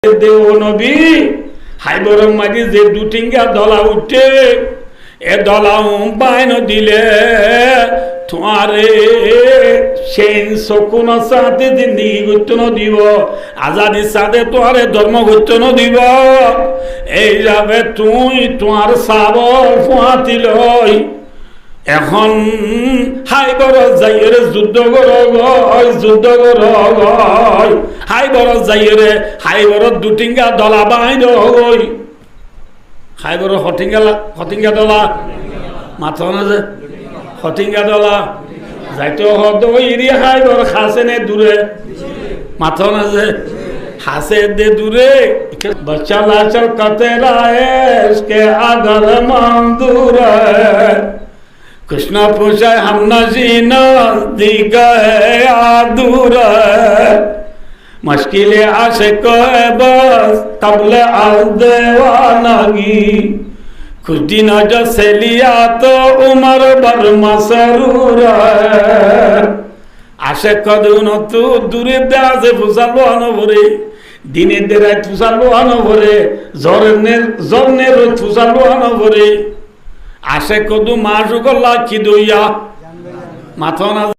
দেও নবী হাইবরম মাঝে যে দুটিঙ্গা দলা উঠে এ দলা বাইন দিলে তোমারে সেই শকুন সাথে জিন্দিগি করতে দিব আজাদি সাথে তোমারে ধর্ম করতে দিব এই যাবে তুই তোমার সাবর ফুয়াতিল এখন হাইবর যাইরে যুদ্ধ কর হাইবর যাইরে হাইবর দুটিঙ্গা দলা বাইন হই হাইবর হটিঙ্গা দলা মাথা না যে হটিঙ্গা দলা যাইতে হদ ইরি হাইবর খাসে নে দূরে মাথা না যে হাসে দে দূরে बच्चा लाचर कतेला इसके अगर मंदूर कृष्ण पूछे हम नजीना दी गए आदूर मुश्किलें आशिक है बस तबले आज देवानगी कुछ दिन जैसे लिया तो उम्र भर मसरूर आशिक कदून तू दूरी दे से फुसलो अनुभरे দিনের দেরায় তুষালো আনো ভরে জর্নের তুষালো আনো ভরে আসে কদু মাসুকল্লা কি দইয়া মাথা না